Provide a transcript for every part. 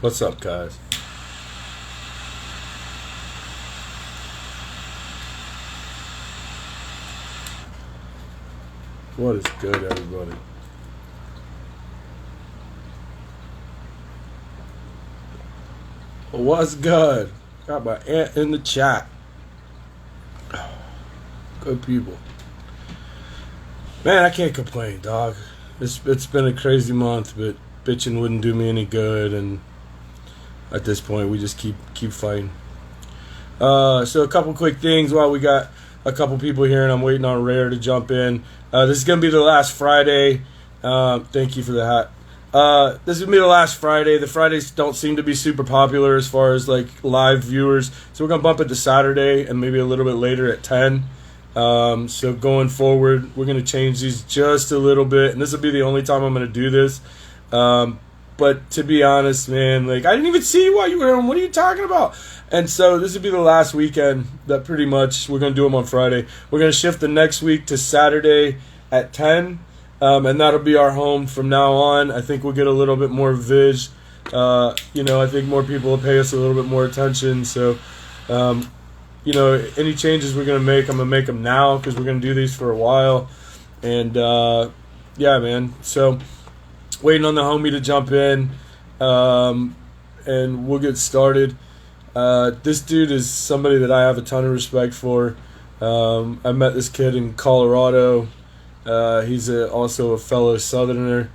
What's up, guys? What is good, everybody? What's good? Got my aunt in the chat. Good people. Man, I can't complain, dog. It's been a crazy month, but bitching wouldn't do me any good, and at this point, we just keep fighting. So a couple quick things while we got a couple people here, and I'm waiting on Rare to jump in. This is gonna be the last Friday. Thank you for the hat. This is gonna be the last Friday. The Fridays don't seem to be super popular as far as like live viewers, so we're gonna bump it to Saturday and maybe a little bit later at 10. So going forward, we're gonna change these just a little bit, and this will be the only time I'm gonna do this. But to be honest, man, like I didn't even see you while you were on. What are you talking about? And so this would be the last weekend that pretty much we're going to do them on Friday. We're going to shift the next week to Saturday at 10, and that'll be our home from now on. I think we'll get a little bit more vis. I think more people will pay us a little bit more attention. So, any changes we're going to make, I'm going to make them now because we're going to do these for a while. And, yeah, man. So waiting on the homie to jump in, and we'll get started. This dude is somebody that I have a ton of respect for. I met this kid in Colorado. He's also a fellow Southerner.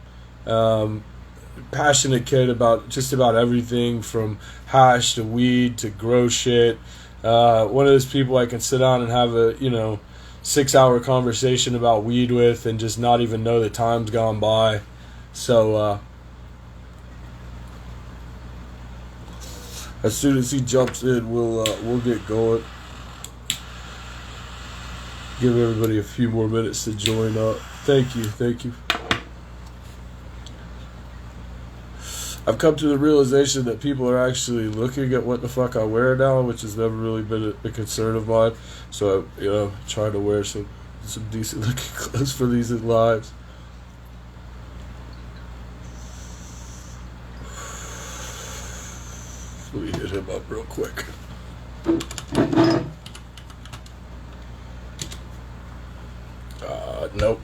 Passionate kid about just about everything from hash to weed to grow shit. One of those people I can sit down and have a 6-hour conversation about weed with and just not even know the time's gone by. So as soon as he jumps in, we'll get going. Give everybody a few more minutes to join up. Thank you. I've come to the realization that people are actually looking at what the fuck I wear now, which has never really been a concern of mine. So I'm trying to wear some decent looking clothes for these lives. Let me hit him up real quick. Nope.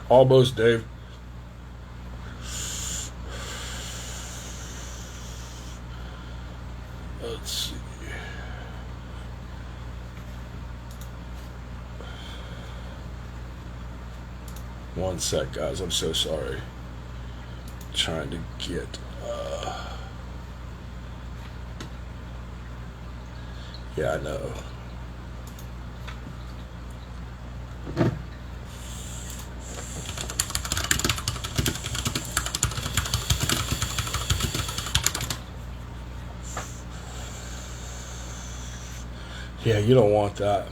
Almost, Dave. Let's see. One sec, guys. I'm so sorry. Trying to get... Yeah, I know. Yeah, you don't want that.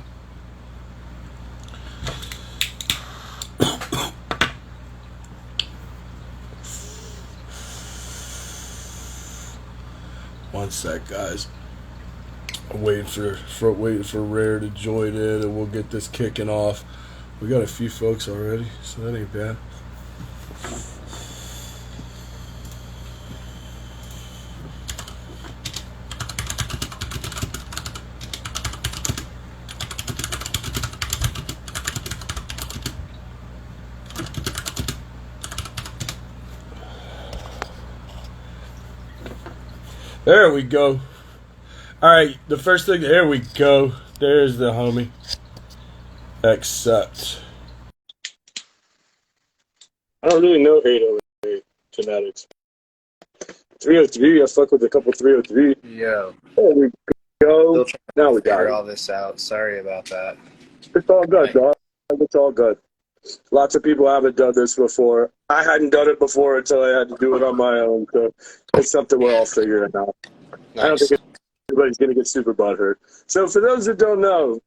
One sec, guys. I'm waiting for Rare to join in, and we'll get this kicking off. We got a few folks already, so that ain't bad. There we go. All right, the first thing, there we go. There's the homie. Accept. I don't really know 808 genetics. 303, I fuck with a couple 303. Yo. There we go. Now we got figure it. all this out. Sorry about that. It's all good, dog. It's all good. Lots of people haven't done this before. I hadn't done it before until I had to do it on my own. So it's something we're all figuring out. Nice. I don't think everybody's going to get super butthurt. So for those that don't know,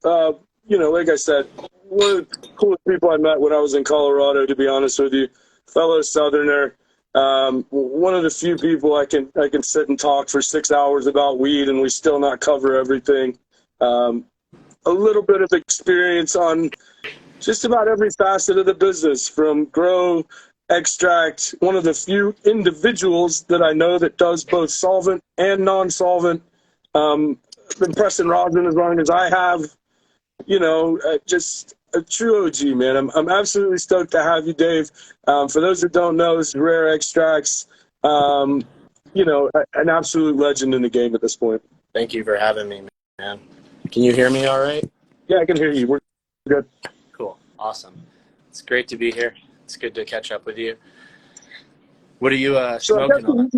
like I said, one of the coolest people I met when I was in Colorado, to be honest with you, fellow Southerner. One of the few people I can sit and talk for 6 hours about weed and we still not cover everything. A little bit of experience on just about every facet of the business, from grow extract, one of the few individuals that I know that does both solvent and non-solvent. Been pressing rosin as long as I have. Just a true OG, man. I'm absolutely stoked to have you, Dave. For those that don't know, this is Rare Extracts. An absolute legend in the game at this point. Thank you for having me, man. Can you hear me all right? Yeah, I can hear you. We're good. Cool. Awesome. It's great to be here. It's good to catch up with you. What are you smoking on?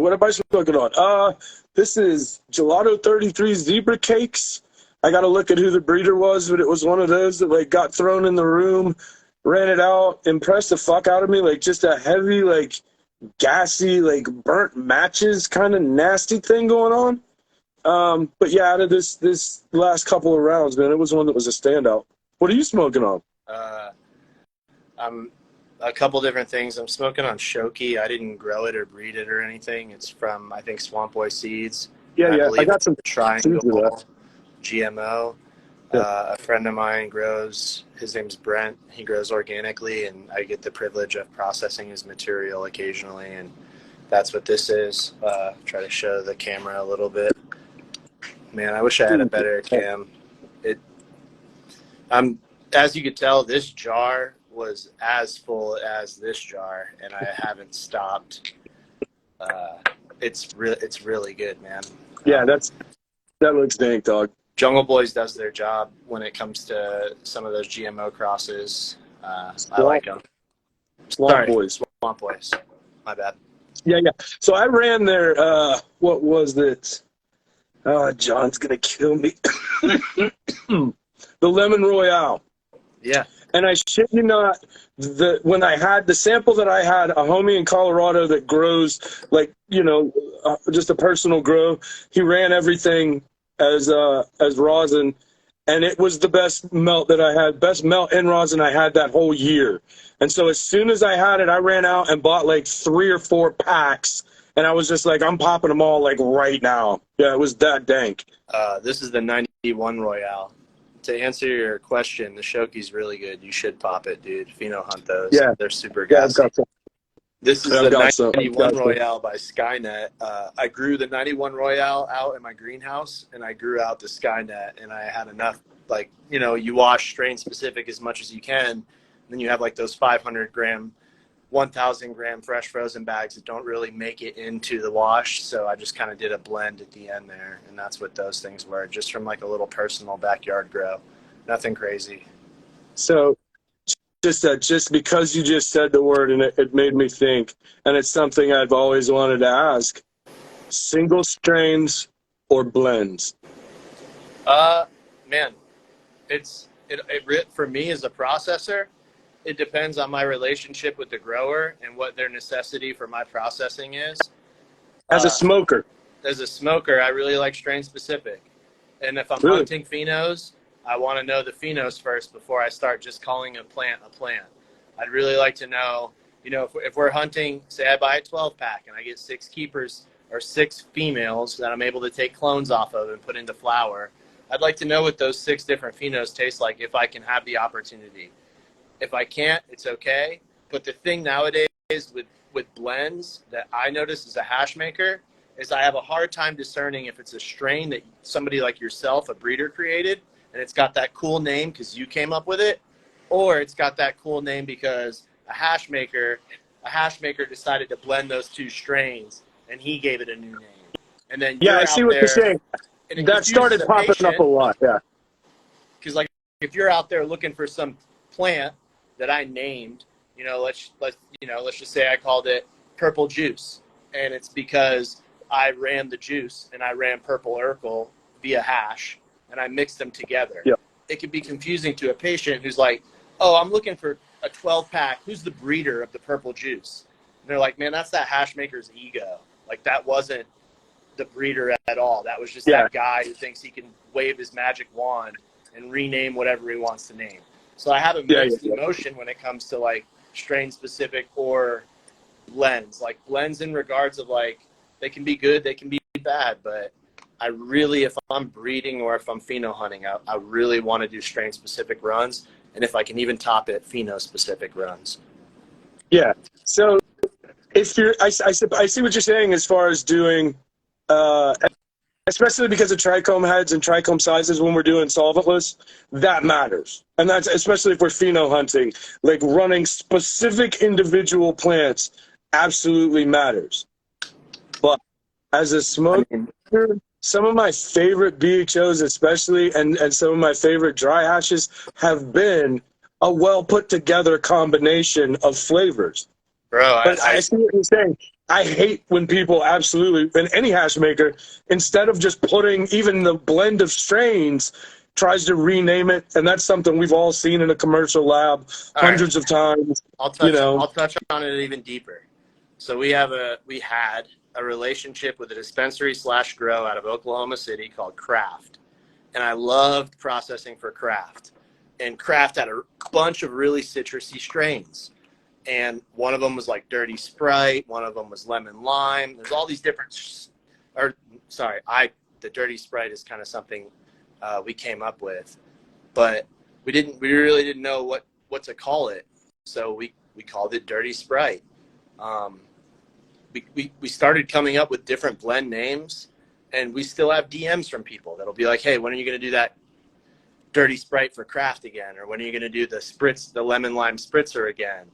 What am I smoking on? This is Gelato 33 Zebra Cakes. I got to look at who the breeder was, but it was one of those that got thrown in the room, ran it out, impressed the fuck out of me. Just a heavy, gassy, burnt matches kind of nasty thing going on. But yeah, out of this last couple of rounds, man, it was one that was a standout. What are you smoking on? I'm a couple different things. I'm smoking on Shoki. I didn't grow it or breed it or anything. It's from, I think, Swamp Boy Seeds. I got some triangle GMO. Yeah. A friend of mine grows, his name's Brent. He grows organically, and I get the privilege of processing his material occasionally, and that's what this is. Try to show the camera a little bit. Man, I wish I had a better cam. As you could tell, this jar was as full as this jar, and I haven't stopped. It's really good, man. Yeah, that looks dank, dog. Jungle Boys does their job when it comes to some of those GMO crosses. I like them. Swamp Boys. Swamp Boys. My bad. Yeah. So I ran their, what was it? Oh, John's going to kill me. The Lemon Royale. Yeah. And I shit you not, when I had the sample that I had, a homie in Colorado that grows just a personal grow, he ran everything as rosin, and it was the best melt and rosin I had that whole year. And so as soon as I had it, I ran out and bought 3 or 4 packs, and I was just I'm popping them all right now. Yeah, it was that dank. This is the 91 Royale. To answer your question, the Shoki's really good. You should pop it, dude. Pheno hunt those. Yeah. They're super gassy. This is the 91 some. Royale by Skynet. I grew the 91 Royale out in my greenhouse, and I grew out the Skynet, and I had enough, you wash strain specific as much as you can, and then you have those 500 gram, 1,000 gram fresh frozen bags that don't really make it into the wash. So I just kind of did a blend at the end there, and that's what those things were, just from a little personal backyard grow. Nothing crazy. So just because you just said the word, and it made me think, and it's something I've always wanted to ask: single strains or blends? Man, for me as a processor, it depends on my relationship with the grower and what their necessity for my processing is. As a smoker, I really like strain specific, and if I'm hunting phenos, I want to know the phenos first before I start just calling a plant a plant. I'd really like to know, if we're hunting, say I buy a 12-pack and I get 6 keepers or 6 females that I'm able to take clones off of and put into flower, I'd like to know what those 6 different phenos taste like if I can have the opportunity. If I can't, it's okay. But the thing nowadays with blends that I notice as a hash maker is I have a hard time discerning if it's a strain that somebody like yourself, a breeder, created, and it's got that cool name because you came up with it, or it's got that cool name because a hash maker decided to blend those 2 strains and he gave it a new name. And then I see what you're saying. That started popping up a lot, yeah. Because if you're out there looking for some plant that I named, let's just say I called it Purple Juice, and it's because I ran the juice and I ran Purple Urkel via hash, and I mixed them together. Yeah. It could be confusing to a patient who's like, oh, I'm looking for a 12-pack. Who's the breeder of the Purple Juice? And they're like, man, that's that hash maker's ego. That wasn't the breeder at all. That was just that guy who thinks he can wave his magic wand and rename whatever he wants to name. So I have a mixed emotion when it comes to strain specific or blends. Blends in regards of they can be good, they can be bad, but I really, if I'm breeding or if I'm pheno hunting, I really want to do strain specific runs, and if I can even top it, pheno specific runs. Yeah. So if you're, I see what you're saying as far as doing, uh, especially because of trichome heads and trichome sizes when we're doing solventless, that matters. And that's especially if we're pheno hunting, like running specific individual plants absolutely matters. But as a I smoker, mean, some of my favorite BHOs, especially, and some of my favorite dry hashes have been a well put together combination of flavors. bro, But I see what you're saying. I hate when people absolutely, and any hash maker, instead of just putting even the blend of strains, tries to rename it. And that's something we've all seen in a commercial lab all right. hundreds of times, I'll you touch know. I'll touch on it even deeper. So we had a relationship with a dispensary / grow out of Oklahoma City called Craft, and I loved processing for Craft. And Craft had a bunch of really citrusy strains, and one of them was like Dirty Sprite, one of them was Lemon Lime. There's all these different, the Dirty Sprite is kind of something we came up with, but we really didn't know what to call it, so we called it Dirty Sprite. We started coming up with different blend names, and we still have DMs from people that'll be like, hey, when are you going to do that Dirty Sprite for Craft again? Or when are you going to do the lemon lime spritzer again?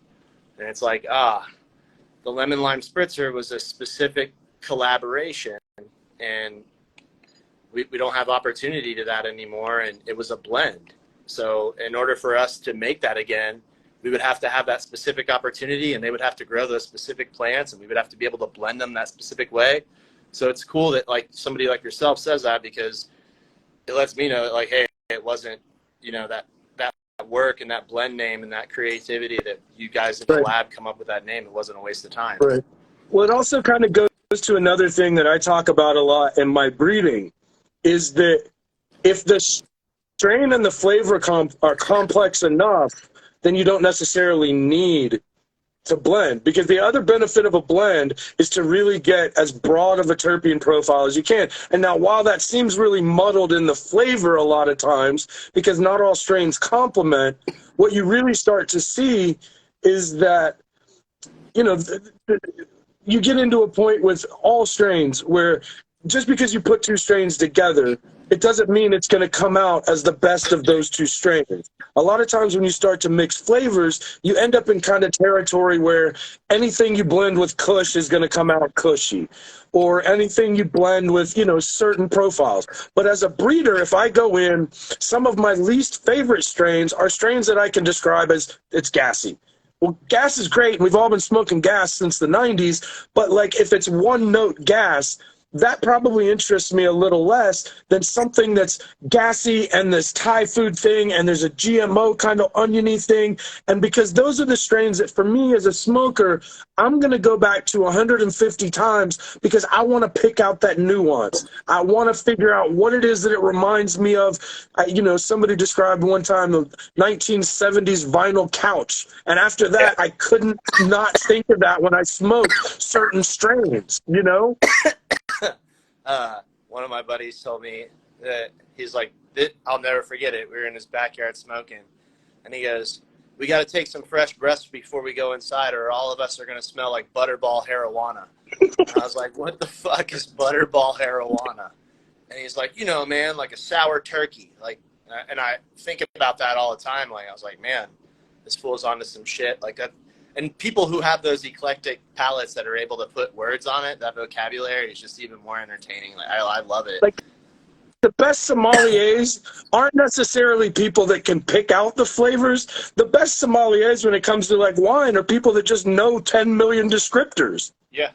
And it's like, the lemon lime spritzer was a specific collaboration, and we don't have opportunity to that anymore, and it was a blend. So in order for us to make that again, we would have to have that specific opportunity, and they would have to grow those specific plants, and we would have to be able to blend them that specific way. So it's cool that like somebody like yourself says that, because it lets me know that, like, hey, it wasn't, that work and that blend name and that creativity that you guys in the lab come up with that name. It wasn't a waste of time. Right. Well, it also kind of goes to another thing that I talk about a lot in my breeding, is that if the strain and the flavor are complex enough, then you don't necessarily need to blend, because the other benefit of a blend is to really get as broad of a terpene profile as you can. And now, while that seems really muddled in the flavor a lot of times, because not all strains complement, what you really start to see is that, you get into a point with all strains where just because you put two strains together, it doesn't mean it's going to come out as the best of those two strains. A lot of times when you start to mix flavors, you end up in kind of territory where anything you blend with Kush is going to come out cushy, or anything you blend with, certain profiles. But as a breeder, if I go in, some of my least favorite strains are strains that I can describe as it's gassy. Well, gas is great, and we've all been smoking gas since the 90s, but like if it's one note gas, that probably interests me a little less than something that's gassy and this Thai food thing and there's a GMO kind of oniony thing. And because those are the strains that for me as a smoker, I'm going to go back to 150 times because I want to pick out that nuance. I want to figure out what it is that it reminds me of. Somebody described one time the 1970s vinyl couch. And after that, I couldn't not think of that when I smoked certain strains, One of my buddies told me that he's like, I'll never forget it. We were in his backyard smoking, and he goes, we got to take some fresh breaths before we go inside, or all of us are going to smell like Butterball Marijuana. And I was like, what the fuck is Butterball Marijuana? And he's like, man, like a sour turkey. Like, and I think about that all the time. Like, I was like, man, this fool's onto some shit like that. And people who have those eclectic palates that are able to put words on it, that vocabulary is just even more entertaining. Like, I love it. Like, the best sommeliers aren't necessarily people that can pick out the flavors. The best sommeliers when it comes to like wine are people that just know 10 million descriptors. Yeah.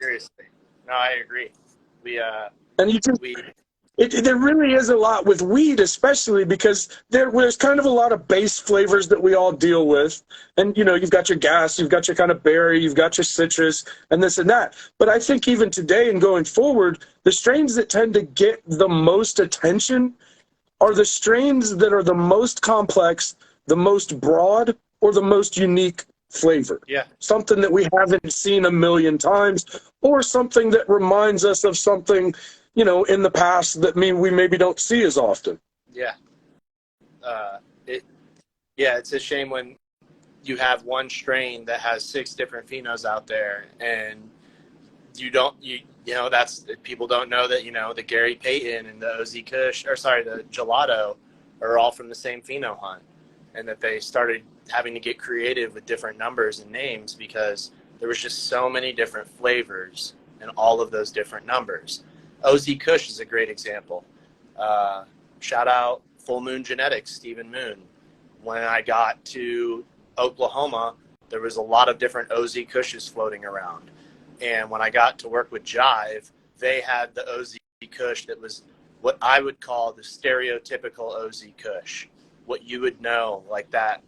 Seriously. No, I agree. There really is a lot with weed, especially because there's kind of a lot of base flavors that we all deal with. And, you've got your gas, you've got your kind of berry, you've got your citrus, and this and that. But I think even today and going forward, the strains that tend to get the most attention are the strains that are the most complex, the most broad, or the most unique flavor. Yeah. Something that we haven't seen a million times, or something that reminds us of something in the past that we maybe don't see as often. Yeah. It's a shame when you have one strain that has 6 different phenos out there, and that's, people don't know that, the Gary Payton and the OZ Kush, the Gelato are all from the same pheno hunt, and that they started having to get creative with different numbers and names because there was just so many different flavors and all of those different numbers. OZ Kush is a great example. Shout out Full Moon Genetics, Stephen Moon. When I got to Oklahoma, there was a lot of different OZ Kushes floating around. And when I got to work with Jive, they had the OZ Kush that was what I would call the stereotypical OZ Kush. What you would know, like that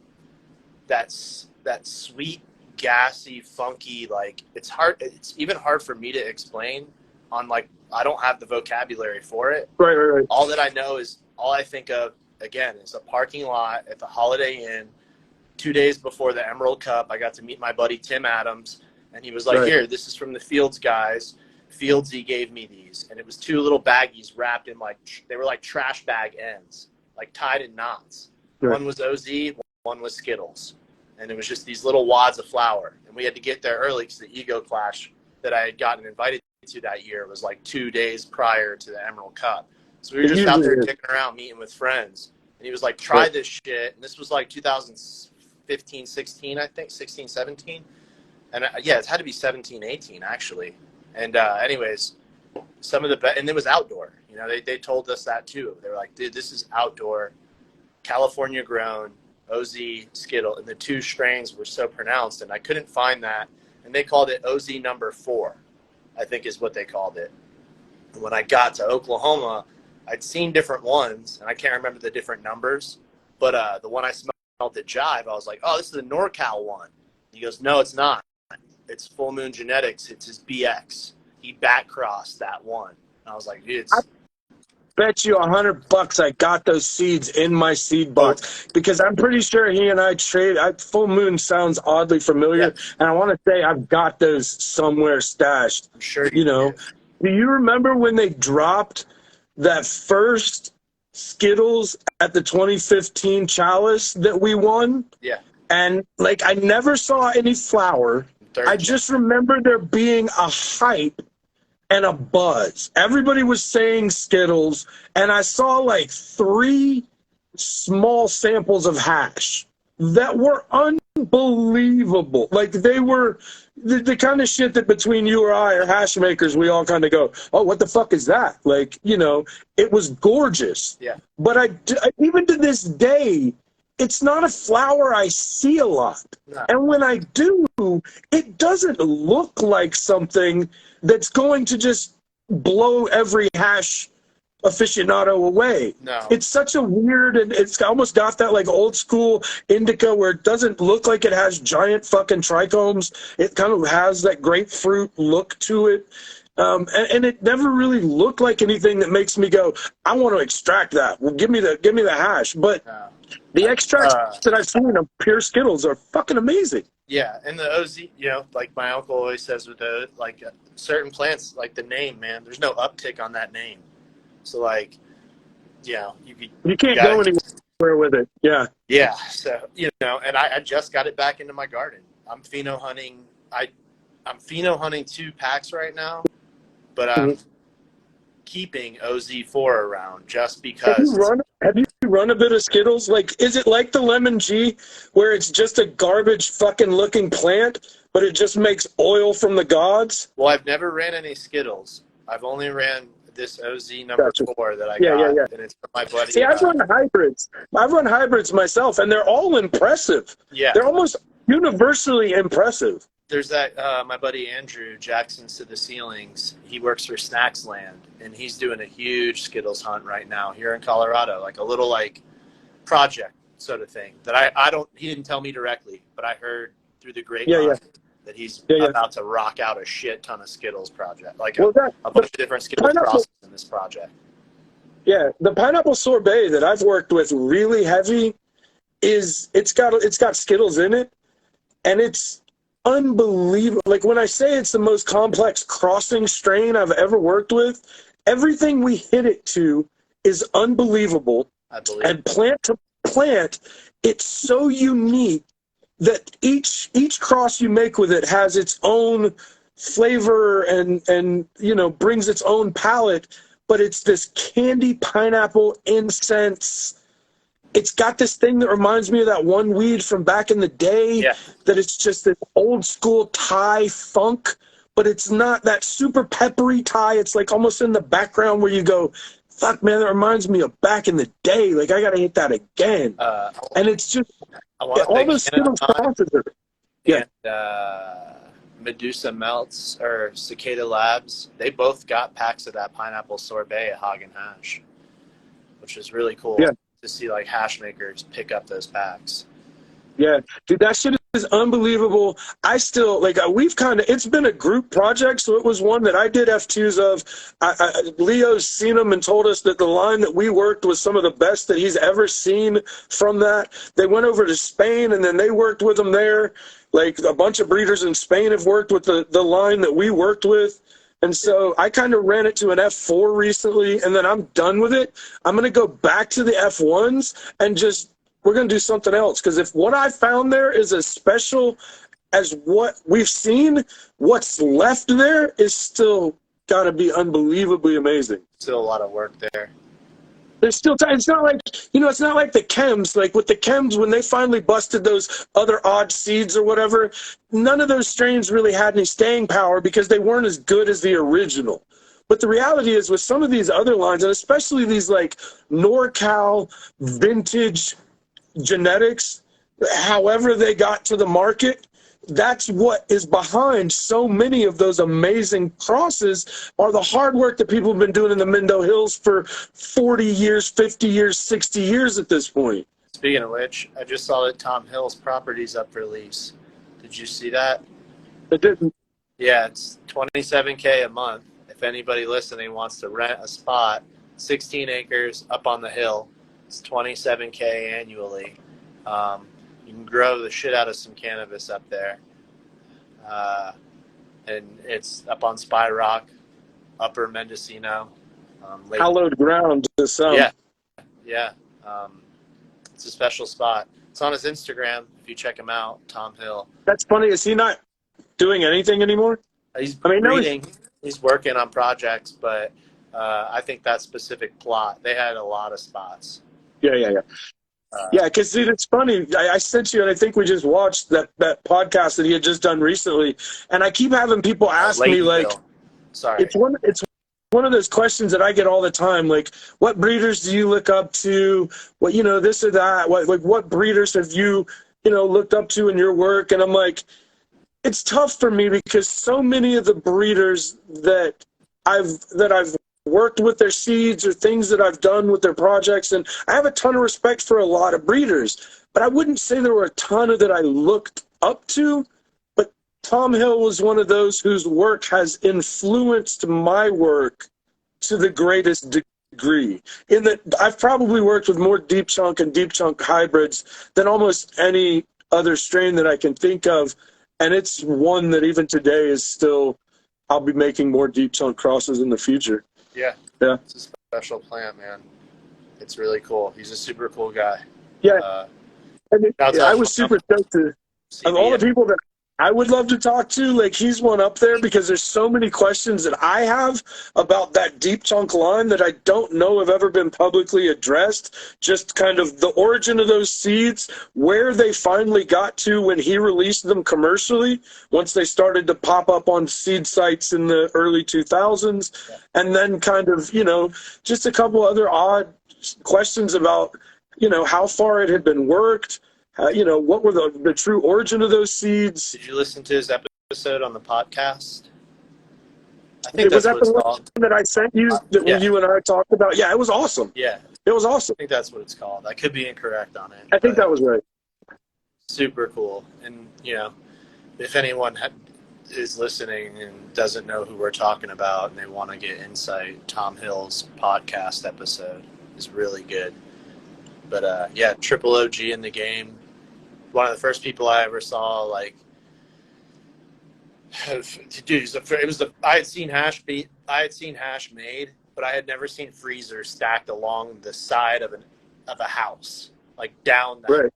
sweet, gassy, funky, like it's even hard for me to explain on, like, I don't have the vocabulary for it. Right. All that I know is, all I think of, again, is a parking lot at the Holiday Inn. 2 days before the Emerald Cup, I got to meet my buddy Tim Adams, and he was like, Here, this is from the Fields guys. Fieldsy gave me these. And it was 2 little baggies wrapped in, they were like trash bag ends, like tied in knots. Right. One was OZ, one was Skittles. And it was just these little wads of flour. And we had to get there early because the Ego Clash that I had gotten invited to that year was like 2 days prior to the Emerald Cup. So we were just out there kicking around, meeting with friends. And he was like, try this shit. And this was like 2015, 16, I think, 16, 17. And it had to be 17, 18, actually. And anyways, and it was outdoor. They told us that too. They were like, dude, this is outdoor, California grown, OZ Skittle. And the 2 strains were so pronounced, and I couldn't find that. And they called it OZ number 4, I think is what they called it. And when I got to Oklahoma, I'd seen different ones, and I can't remember the different numbers. But the one I smelled at Jive, I was like, oh, this is the NorCal one. He goes, no, it's not. It's Full Moon Genetics. It's his BX. He back crossed that one. And I was like, dude, I bet you $100 I got those seeds in my seed box, because I'm pretty sure he and I traded. Full Moon sounds oddly familiar, and I want to say I've got those somewhere stashed. I'm sure you know. Do you remember when they dropped that first Skittles at the 2015 Chalice that we won? Yeah. And I never saw any flour. I just remember there being a hype and a buzz. Everybody was saying Skittles, and I saw 3 small samples of hash that were unbelievable. They were the kind of shit that between you or I or hash makers, we all kind of go, oh, what the fuck is that? It was gorgeous. Yeah. But I even to this day, it's not a flower I see a lot. No. And when I do, it doesn't look like something that's going to just blow every hash aficionado away. No. It's such a weird, and it's almost got that old school indica where it doesn't look like it has giant fucking trichomes. It kind of has that grapefruit look to it. And it never really looked like anything that makes me go, I want to extract that. Well, give me the hash. But the extracts that I've seen of pure Skittles are fucking amazing. Yeah, and the OZ, like my uncle always says with certain plants, the name, man, there's no uptick on that name. So you can't go anywhere with it. Yeah. Yeah. So, and I just got it back into my garden. I'm pheno hunting. I'm pheno hunting 2 packs right now, but I'm keeping OZ4 around just because. Have you run a bit of Skittles? Is it like the Lemon G, where it's just a garbage fucking looking plant, but it just makes oil from the gods? Well, I've never ran any Skittles. I've only ran this OZ number 4 that I got, and it's from my buddy. See, I've run hybrids. I've run hybrids myself, and they're all impressive. Yeah. They're almost universally impressive. There's that, my buddy Andrew, Jackson's to the Ceilings. He works for Snacksland, and he's doing a huge Skittles hunt right now here in Colorado, a little project sort of thing that he didn't tell me directly, but I heard through the grapevine that he's about to rock out a shit ton of Skittles project, a bunch of different Skittles processes in this project. Yeah, the pineapple sorbet that I've worked with really heavy it's got Skittles in it, and it's unbelievable. When I say it's the most complex crossing strain I've ever worked with, everything we hit it to is unbelievable. I believe. And plant to plant, it's so unique that each cross you make with it has its own flavor and brings its own palate, but it's this candy pineapple incense. It's got this thing that reminds me of that one weed from back in the day. Yeah. That it's just this old school Thai funk, but it's not that super peppery Thai. It's like almost in the background where you go, fuck, man, that reminds me of back in the day. Like, I got to hit that again. And it's just, I want to all thank those Skittles crosses are, yeah. and Medusa Melts or Cicada Labs. They both got packs of that pineapple sorbet at Hagen Hash, which is really cool to see like hash makers pick up those packs. Yeah, dude, that shit is unbelievable. I still, like, it's been a group project, so it was one that I did F2s of. Leo's seen them and told us that the line that we worked was some of the best that he's ever seen from that. They went over to Spain, and then they worked with them there. Like, a bunch of breeders in Spain have worked with the line that we worked with. And so I kind of ran it to an F4 recently, and then I'm done with it. I'm going to go back to the F1s and we're going to do something else, because if what I found there is as special as what we've seen, what's left there is still got to be unbelievably amazing. Still a lot of work there. There's still time. It's not like, it's not like the chems. Like with the chems, when they finally busted those other odd seeds or whatever, none of those strains really had any staying power because they weren't as good as the original. But the reality is with some of these other lines, and especially these like NorCal vintage genetics, however they got to the market, that's what is behind so many of those amazing crosses are the hard work that people have been doing in the Mendo Hills for 40 years, 50 years, 60 years at this point. Speaking of which, I just saw that Tom Hill's property's up for lease. Did you see that? I didn't. Yeah, it's $27K a month. If anybody listening wants to rent a spot, 16 acres up on the hill, it's $27K annually. You can grow the shit out of some cannabis up there. And it's up on Spy Rock, Upper Mendocino. Hallowed ground to some. Yeah. It's a special spot. It's on his Instagram if you check him out, Tom Hill. That's funny. Is he not doing anything anymore? He's reading. He's working on projects, but I think that specific plot, they had a lot of spots. Yeah. Yeah, because it's funny. I sent you, and I think we just watched that podcast that he had just done recently, and I keep having people ask me, like, sorry, it's one of those questions that I get all the time, like, what breeders do you look up to? What, this or that? What breeders have you, looked up to in your work? And I'm like, it's tough for me because so many of the breeders that I've worked with their seeds or things that I've done with their projects, and I have a ton of respect for a lot of breeders, but I wouldn't say there were a ton of that I looked up to. But Tom Hill was one of those whose work has influenced my work to the greatest degree, in that I've probably worked with more deep chunk and deep chunk hybrids than almost any other strain that I can think of, and it's one that even today is still, I'll be making more deep chunk crosses in the future. Yeah. It's a special plant, man. It's really cool. He's a super cool guy. Yeah. I was super stoked to, of all the people that I would love to talk to, like, he's one up there because there's so many questions that I have about that deep chunk line that I don't know have ever been publicly addressed. Just kind of the origin of those seeds, where they finally got to when he released them commercially, once they started to pop up on seed sites in the early 2000s. And then kind of, just a couple other odd questions about, how far it had been worked. What were the true origin of those seeds? Did you listen to his episode on the podcast? I think that's what it's called. That I sent you, that you and I talked about? Yeah, it was awesome. Yeah. It was awesome. I think that's what it's called. I could be incorrect on it. I think that was right. Super cool. And, if anyone is listening and doesn't know who we're talking about and they want to get insight, Tom Hill's podcast episode is really good. But, triple OG in the game. One of the first people I ever saw, like, dude, I had seen hash made, but I had never seen freezers stacked along the side of a house, like down that. Right.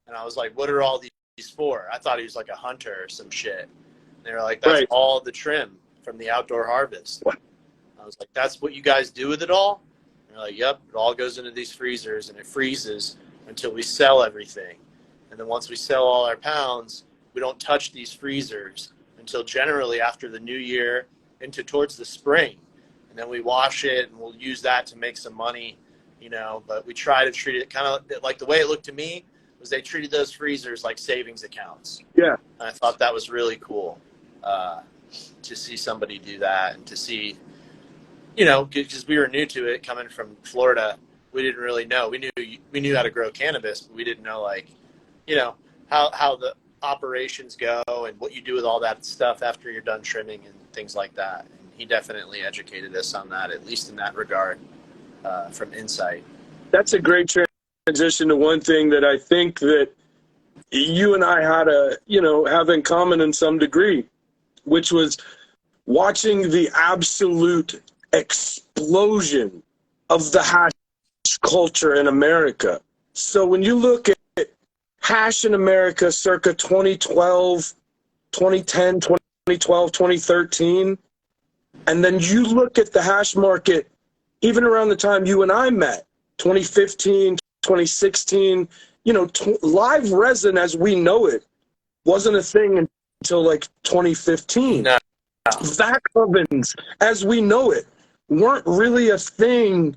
And I was like, what are all these these for? I thought he was like a hunter or some shit. And they were like, that's all the trim from the outdoor harvest. What? I was like, that's what you guys do with it all? And they're like, yep, it all goes into these freezers and it freezes until we sell everything. And then once we sell all our pounds, we don't touch these freezers until generally after the new year into towards the spring. And then we wash it and we'll use that to make some money, you know, but we try to treat it kind of like the way it looked to me was they treated those freezers like savings accounts. Yeah. And I thought that was really cool to see somebody do that and to see, you know, because we were new to it coming from Florida. We didn't really know. We knew how to grow cannabis, but we didn't know, like, you know, how the operations go and what you do with all that stuff after you're done trimming and things like that. And he definitely educated us on that, at least in that regard, from insight. That's a great transition to one thing that I think that you and I had have in common in some degree, which was watching the absolute explosion of the hash culture in America. So when you look at hash in America circa 2012, 2010, 2012, 2013, and then you look at the hash market even around the time you and I met, 2015, 2016, you know, live resin as we know it wasn't a thing until like 2015. No. Vac ovens as we know it weren't really a thing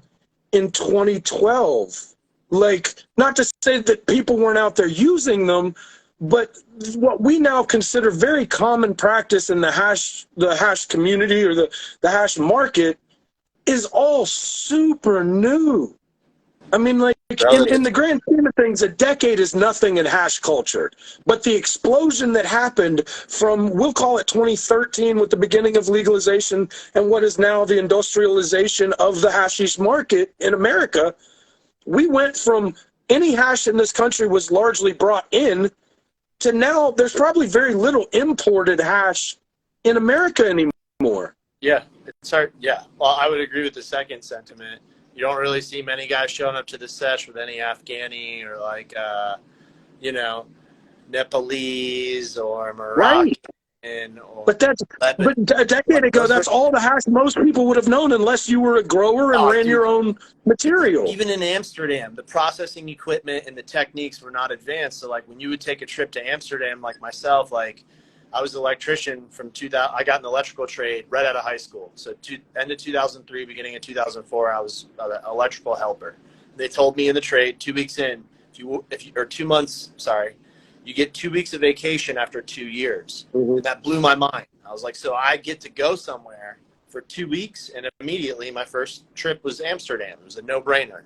in 2012. Like, not to say that people weren't out there using them, but what we now consider very common practice in the hash community or the hash market is all super new. I mean, like, in the grand scheme of things, a decade is nothing in hash culture. But the explosion that happened from, we'll call it 2013 with the beginning of legalization and what is now the industrialization of the hashish market in America, we went from any hash in this country was largely brought in to now there's probably very little imported hash in America anymore. Yeah, it's hard. Yeah, well, I would agree with the second sentiment. You don't really see many guys showing up to the sesh with any Afghani or like, you know, Nepalese or Moroccan. Right. But a decade ago, that's all the hash most people would have known unless you were a grower and ran your own material. Even in Amsterdam, the processing equipment and the techniques were not advanced. So like when you would take a trip to Amsterdam, like myself, like I was an electrician from 2000. I got an electrical trade right out of high school. So end of 2003, beginning of 2004, I was an electrical helper. They told me in the trade 2 weeks in, or 2 months, sorry, you get 2 weeks of vacation after 2 years. Mm-hmm. And that blew my mind. I was like, so I get to go somewhere for 2 weeks, and immediately my first trip was Amsterdam. It was a no-brainer.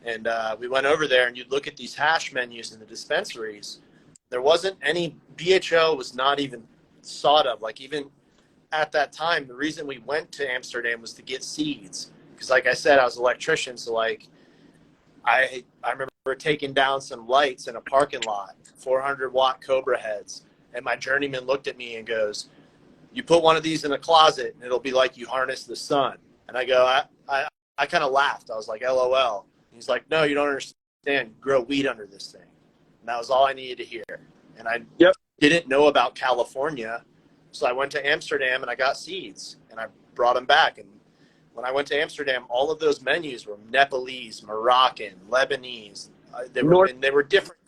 And we went over there, and you'd look at these hash menus in the dispensaries. There wasn't any, BHO was not even thought of. Like even at that time, the reason we went to Amsterdam was to get seeds. Because like I said, I was an electrician, so like I remember taking down some lights in a parking lot, 400-watt Cobra heads, and my journeyman looked at me and goes, you put one of these in a closet, and it'll be like you harness the sun. And I go, I kind of laughed. I was like, LOL. He's like, no, you don't understand. You grow weed under this thing. And that was all I needed to hear. And I didn't know about California, so I went to Amsterdam and I got seeds, and I brought them back. And when I went to Amsterdam, all of those menus were Nepalese, Moroccan, Lebanese. They were different.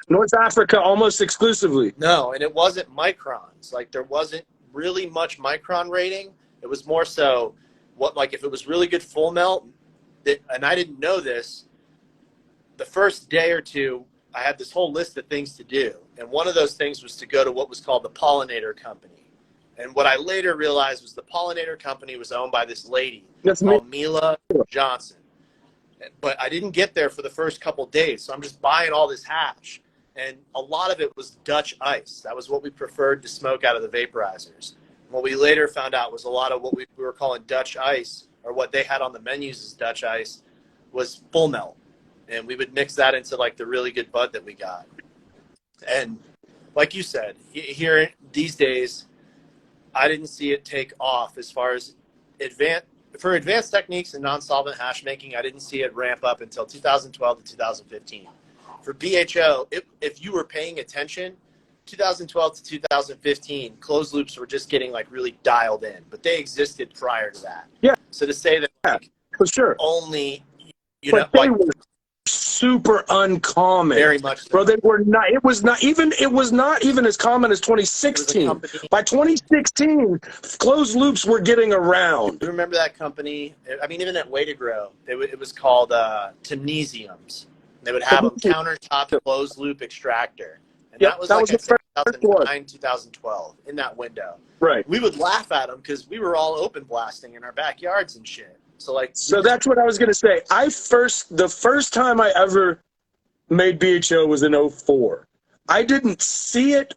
North Africa, almost exclusively. No, and it wasn't microns. Like there wasn't really much micron rating. It was more so if it was really good full melt. And I didn't know this. The first day or two, I had this whole list of things to do. And one of those things was to go to what was called the Pollinator Company. And what I later realized was the Pollinator Company was owned by this lady called Mila Johnson. But I didn't get there for the first couple days. So I'm just buying all this hash. And a lot of it was Dutch ice. That was what we preferred to smoke out of the vaporizers. And what we later found out was a lot of what we were calling Dutch ice, or what they had on the menus as Dutch ice, was full melt. And we would mix that into like the really good bud that we got. And like you said, here these days, I didn't see it take off as far as advanced techniques and non-solvent hash making. I didn't see it ramp up until 2012 to 2015. for BHO, if you were paying attention, 2012 to 2015, closed loops were just getting like really dialed in, but they existed prior to that. Yeah. So to say that like for sure, only, but they were super uncommon. Very much so. Bro, they were not. It was not even as common as 2016. By 2016, closed loops were getting around. You remember that company? I mean, even at Way to Grow, it was called Timnesiums. They would have a countertop closed loop extractor. And that was like 2009, 2012, in that window. Right. We would laugh at them because we were all open blasting in our backyards and shit. So that's what I was gonna say. The first time I ever made BHO was in 04. I didn't see it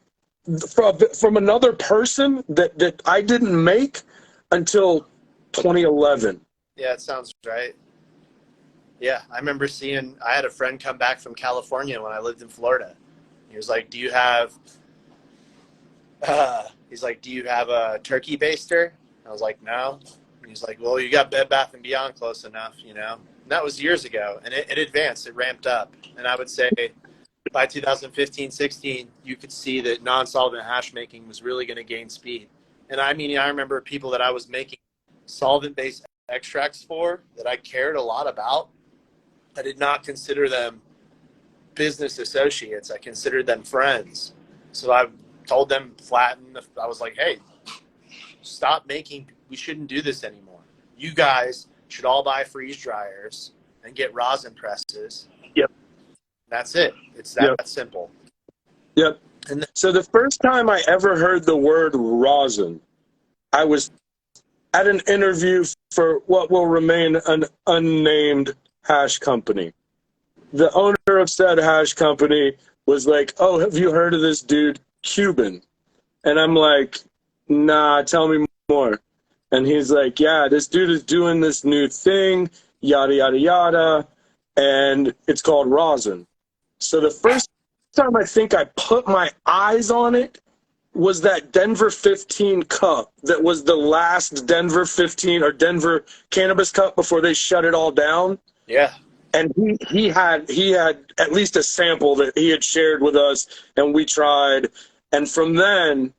from another person that I didn't make until 2011. Yeah, it sounds right. Yeah, I remember I had a friend come back from California when I lived in Florida. He was like, do you have a turkey baster? I was like, no. And he's like, well, you got Bed Bath & Beyond close enough, you know? And that was years ago, and it advanced, it ramped up. And I would say by 2015, 16, you could see that non-solvent hash making was really going to gain speed. And I mean, I remember people that I was making solvent-based extracts for that I cared a lot about. I did not consider them business associates. I considered them friends. So I told them flat, and I was like, hey, stop making, we shouldn't do this anymore. You guys should all buy freeze dryers and get rosin presses. Yep. That's it. It's that simple. Yep. So the first time I ever heard the word rosin, I was at an interview for what will remain an unnamed hash company. The owner of said hash company was like, oh, have you heard of this dude, Cuban? And I'm like, nah, tell me more. And he's like, yeah, this dude is doing this new thing, yada, yada, yada, and it's called rosin. So the first time I think I put my eyes on it was that Denver 15 cup that was the last Denver 15 or Denver Cannabis Cup before they shut it all down. Yeah. And he had at least a sample that he had shared with us, and we tried. And from then,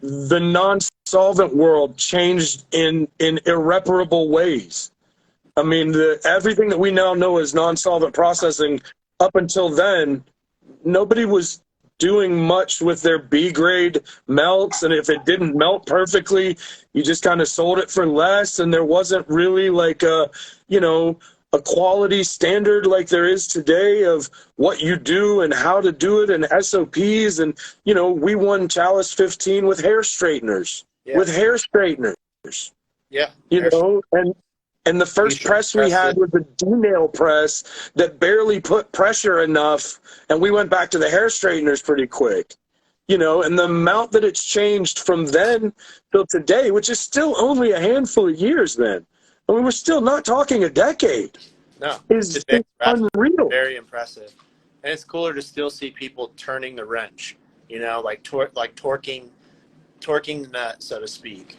the non-solvent world changed in irreparable ways. I mean, everything that we now know as non-solvent processing, up until then, nobody was doing much with their B-grade melts, and if it didn't melt perfectly, you just kind of sold it for less, and there wasn't really like a quality standard like there is today of what you do and how to do it and SOPs. And, we won Chalice 15 with hair straighteners, Yeah. And the first press we had was a D-nail press that barely put pressure enough, and we went back to the hair straighteners pretty quick. And the amount that it's changed from then till today, which is still only a handful of years then. I mean, we're still not talking a decade. No. It's unreal. Very impressive. And it's cooler to still see people turning the wrench, torquing the nut, so to speak.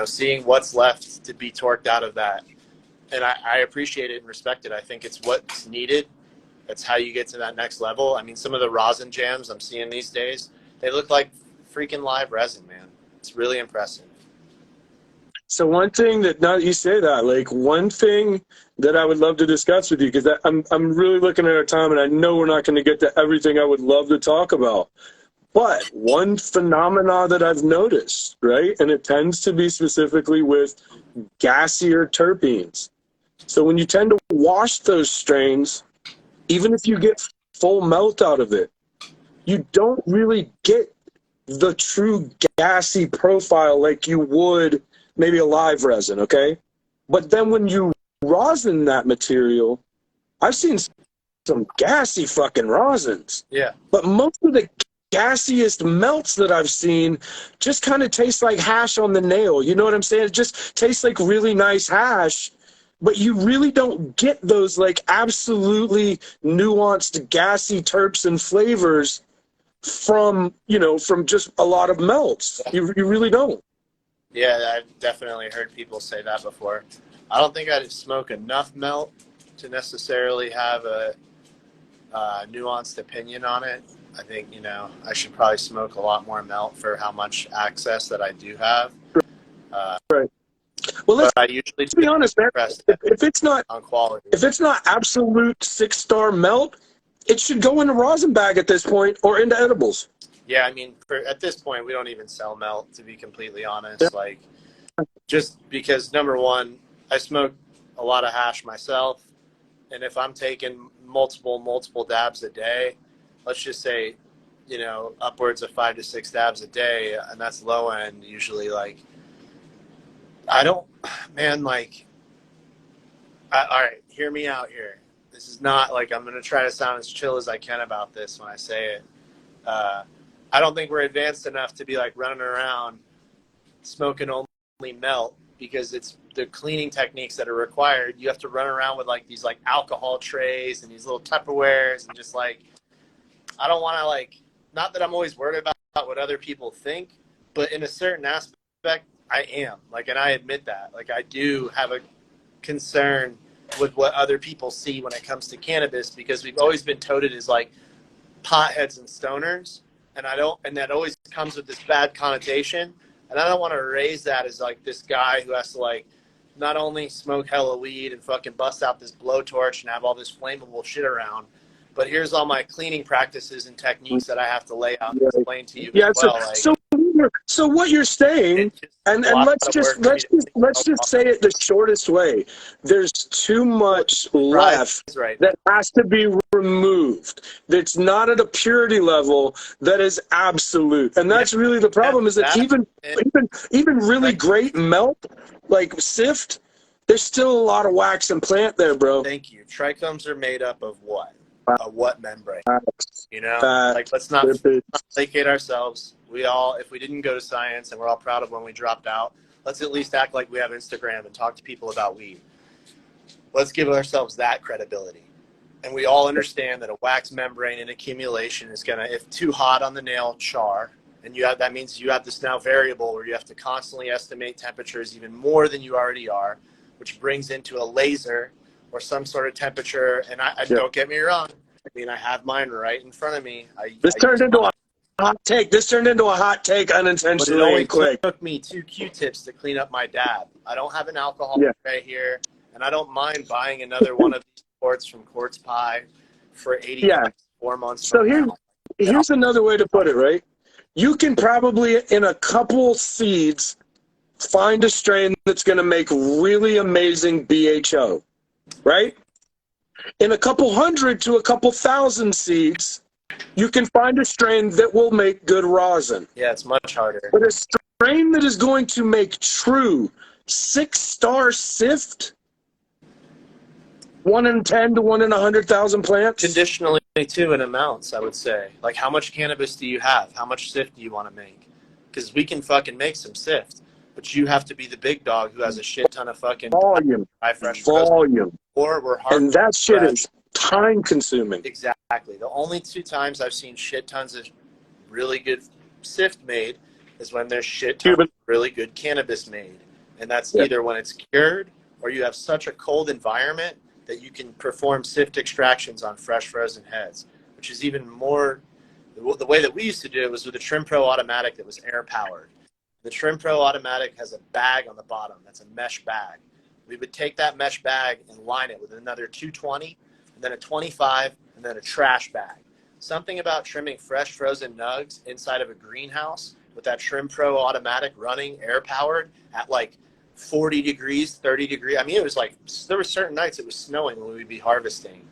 Seeing what's left to be torqued out of that. And I appreciate it and respect it. I think it's what's needed. That's how you get to that next level. I mean, some of the rosin jams I'm seeing these days, they look like freaking live resin, man. It's really impressive. So one thing that, now that you say that, like one thing that I would love to discuss with you, because I'm really looking at our time, and I know we're not going to get to everything I would love to talk about. But one phenomena that I've noticed, right, and it tends to be specifically with gassier terpenes. So when you tend to wash those strains, even if you get full melt out of it, you don't really get the true gassy profile like you would maybe a live resin, okay? But then when you rosin that material, I've seen some gassy fucking rosins. Yeah. But most of the gassiest melts that I've seen just kind of taste like hash on the nail. You know what I'm saying? It just tastes like really nice hash, but you really don't get those like absolutely nuanced gassy terps and flavors from just a lot of melts. You really don't. Yeah, I've definitely heard people say that before. I don't think I'd smoke enough melt to necessarily have nuanced opinion on it. I think, you know, I should probably smoke a lot more melt for how much access that I do have. Right. Well, But let's I usually be honest, man. If it's not on quality. if it's not absolute 6-star melt, it should go in a rosin bag at this point or into edibles. Yeah, I mean, at this point, we don't even sell melt, to be completely honest. Yeah. Like, just because, number one, I smoke a lot of hash myself, and if I'm taking multiple dabs a day, let's just say, you know, upwards of 5 to 6 dabs a day, and that's low end usually. Like, I don't, man, like, all right, hear me out here. This is not like I'm gonna try to sound as chill as I can about this when I say it. I don't think we're advanced enough to be like running around smoking only melt, because it's the cleaning techniques that are required. You have to run around with like these like alcohol trays and these little Tupperwares, and just like, I don't want to, like, not that I'm always worried about what other people think, but in a certain aspect, I am. Like, and I admit that. Like, I do have a concern with what other people see when it comes to cannabis, because we've always been touted as like potheads and stoners. And that always comes with this bad connotation. And I don't want to raise that as like this guy who has to like not only smoke hella weed and fucking bust out this blowtorch and have all this flammable shit around, but here's all my cleaning practices and techniques that I have to lay out and explain to you as well. So what you're saying, and let's just say it the shortest way. There's too much left that has to be removed. That's not at a purity level that is absolute, and that's really the problem. Is that even really great melt like sift, there's still a lot of wax and plant there, bro. Thank you. Trichomes are made up of what? A what membrane? You know, like, let's not placate ourselves. We all, if we didn't go to science, and we're all proud of when we dropped out, let's at least act like we have Instagram and talk to people about weed. Let's give ourselves that credibility. And we all understand that a wax membrane in accumulation is gonna, if too hot on the nail, char. And that means you have this now variable where you have to constantly estimate temperatures even more than you already are, which brings into a laser or some sort of temperature. And don't get me wrong, I mean, I have mine right in front of me. This turned into a hot take unintentionally. It took me 2 Q-tips to clean up my dab. I don't have an alcohol right here, and I don't mind buying another one of these quarts from Quartz Pie for 80 4 months. So here's another way to put it, right? You can probably, in a couple seeds, find a strain that's going to make really amazing BHO, right? In a couple hundred to a couple thousand seeds, you can find a strain that will make good rosin. Yeah, it's much harder. But a strain that is going to make true 6-star sift, 1 in 10 to 1 in 100,000 plants. Conditionally, too, in amounts, I would say. Like, how much cannabis do you have? How much sift do you want to make? Because we can fucking make some sift, but you have to be the big dog who has a shit ton of fucking volume. Or we're hard. And that shit is time consuming. Exactly. The only 2 times I've seen shit tons of really good sift made is when there's shit tons of really good cannabis made. And that's either when it's cured or you have such a cold environment that you can perform sift extractions on fresh frozen heads, which is even more. The way that we used to do it was with a Trim Pro automatic that was air powered. The Trim Pro automatic has a bag on the bottom that's a mesh bag. We would take that mesh bag and line it with another 220, and then a 25, and then a trash bag. Something about trimming fresh frozen nugs inside of a greenhouse with that Trim Pro automatic running air powered at like 40 degrees, 30 degrees. I mean, it was like, there were certain nights it was snowing when we'd be harvesting.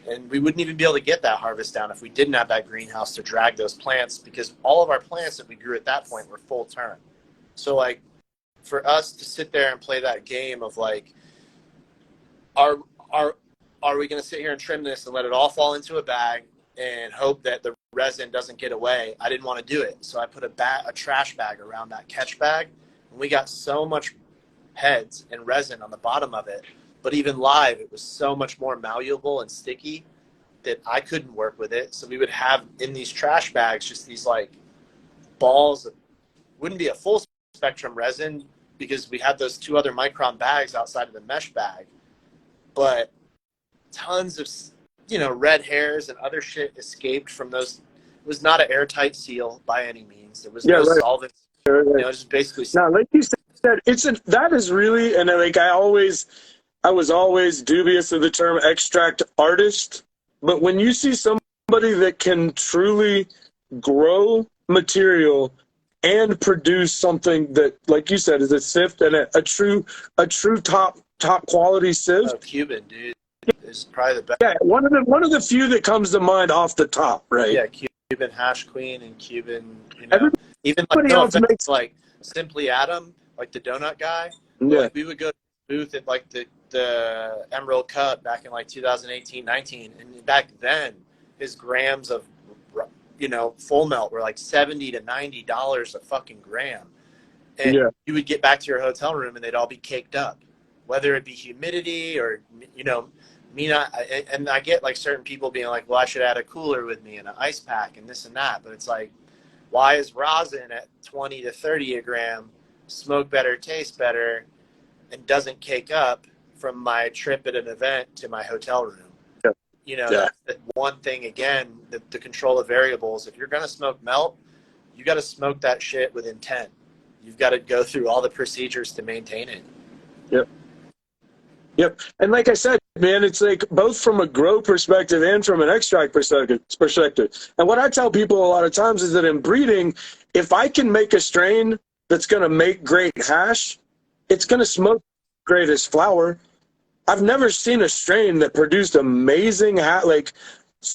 And we wouldn't even be able to get that harvest down if we didn't have that greenhouse to drag those plants, because all of our plants that we grew at that point were full term. So like, for us to sit there and play that game of like, are we going to sit here and trim this and let it all fall into a bag and hope that the resin doesn't get away? I didn't want to do it. So I put a trash bag around that catch bag, and we got so much heads and resin on the bottom of it. But even live, it was so much more malleable and sticky that I couldn't work with it. So we would have in these trash bags just these like balls of, wouldn't be a full spectrum resin because we had those 2 other micron bags outside of the mesh bag, but tons of red hairs and other shit escaped from those. It was not an airtight seal by any means. There was no right. solvent. Right. Just basically. Now, like you said, that is really, and like I was always dubious of the term extract artist, but when you see somebody that can truly grow material and produce something that, like you said, is a sift and a true top quality sift. Oh, Cuban, dude, is probably the best. Yeah, one of the few that comes to mind off the top, right? Yeah, Cuban Hash Queen and Cuban, even else makes like Simply Adam, like the donut guy. Yeah. Like we would go to the booth at like the Emerald Cup back in like 2018, 19, and back then his grams of full melt were like $70 to $90 a fucking gram, and you would get back to your hotel room and they'd all be caked up, whether it be humidity or me not. And I get like certain people being like, well, I should add a cooler with me and an ice pack and this and that, but it's like, why is rosin at 20 to 30 a gram smoke better, taste better, and doesn't cake up from my trip at an event to my hotel room? That's the one thing, again, the control of variables. If you're going to smoke melt, you got to smoke that shit with intent. You've got to go through all the procedures to maintain it. Yep. And like I said, man, it's like both from a grow perspective and from an extract perspective. And what I tell people a lot of times is that in breeding, if I can make a strain that's going to make great hash, it's going to smoke great as flower. I've never seen a strain that produced amazing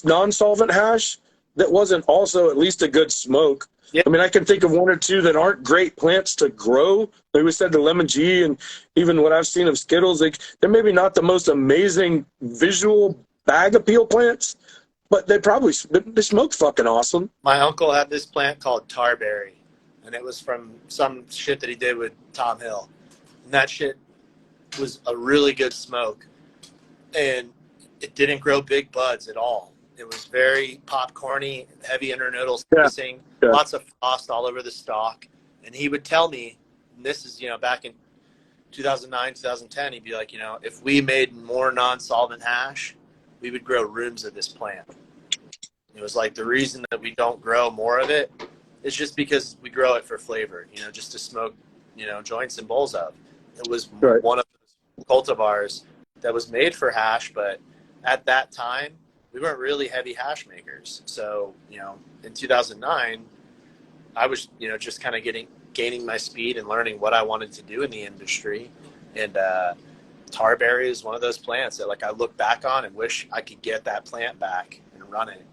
non-solvent hash that wasn't also at least a good smoke. Yep. I mean, I can think of one or two that aren't great plants to grow. Like we said, the Lemon G, and even what I've seen of Skittles, like they're maybe not the most amazing visual bag appeal plants, but they smoke fucking awesome. My uncle had this plant called Tarberry, and it was from some shit that he did with Tom Hill. And that shit was a really good smoke, and it didn't grow big buds at all. It was very popcorny, heavy internodal spacing, lots of frost all over the stalk. And he would tell me, and this is back in 2009, 2010, he'd be like, if we made more non-solvent hash, we would grow rooms of this plant. It was like the reason that we don't grow more of it is just because we grow it for flavor, just to smoke, joints and bowls of. It was one of those cultivars that was made for hash, but at that time, we weren't really heavy hash makers. So, in 2009, I was, just kind of gaining my speed and learning what I wanted to do in the industry. And Tarberry is one of those plants that I look back on and wish I could get that plant back and run it.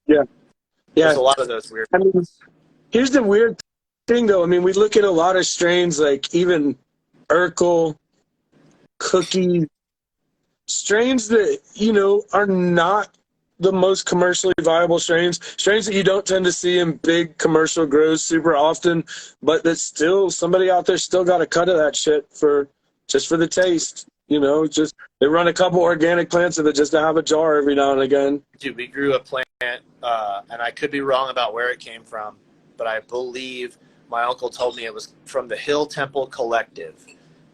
There's a lot of those weird things. Here's the weird thing, though. I mean, we look at a lot of strains like even Urkel, Cookie, strains that, are not the most commercially viable strains that you don't tend to see in big commercial grows super often, but that still somebody out there still got a cut of that shit just for the taste. Just they run a couple organic plants of it just to have a jar every now and again. Dude, we grew a plant, and I could be wrong about where it came from, but I believe my uncle told me it was from the Hill Temple Collective.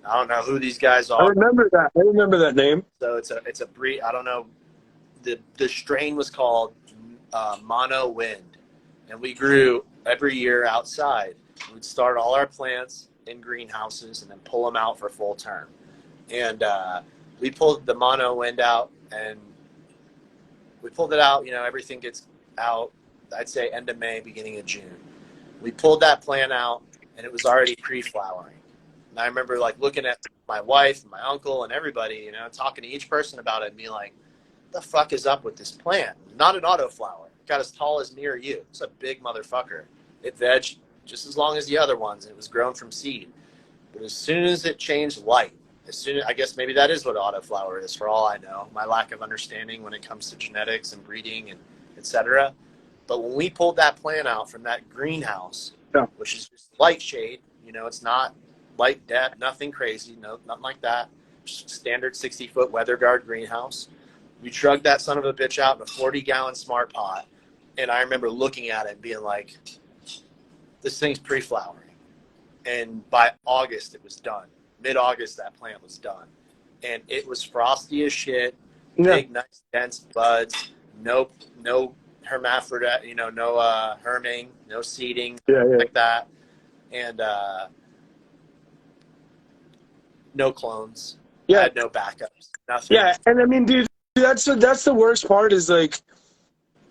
I don't know who these guys are. I remember that name. So it's a breed. I don't know. The strain was called Mono Wind, and we grew every year outside. We'd start all our plants in greenhouses and then pull them out for full term. And we pulled the Mono Wind out, and we pulled it out. Everything gets out, I'd say end of May, beginning of June. We pulled that plant out, and it was already pre-flowering. And I remember looking at my wife and my uncle and everybody, talking to each person about it and being like, what the fuck is up with this plant? Not an autoflower. It got as tall as me or you. It's a big motherfucker. It vegged just as long as the other ones, and it was grown from seed. But as soon as it changed light, I guess maybe that is what autoflower is for all I know. My lack of understanding when it comes to genetics and breeding and et cetera. But when we pulled that plant out from that greenhouse, which is just light shade, it's not light depth, nothing crazy, nothing like that. Just standard 60-foot weather guard greenhouse. We drugged that son of a bitch out in a 40-gallon smart pot, and I remember looking at it and being like, this thing's pre-flowering. And by August, it was done. Mid-August, that plant was done. And it was frosty as shit. Yeah. big, nice, dense buds, no hermaphrodite, no herming, no seeding, like that, and no clones. Yeah. I had no backups, nothing. Yeah, and I mean, dude, that's the worst part is like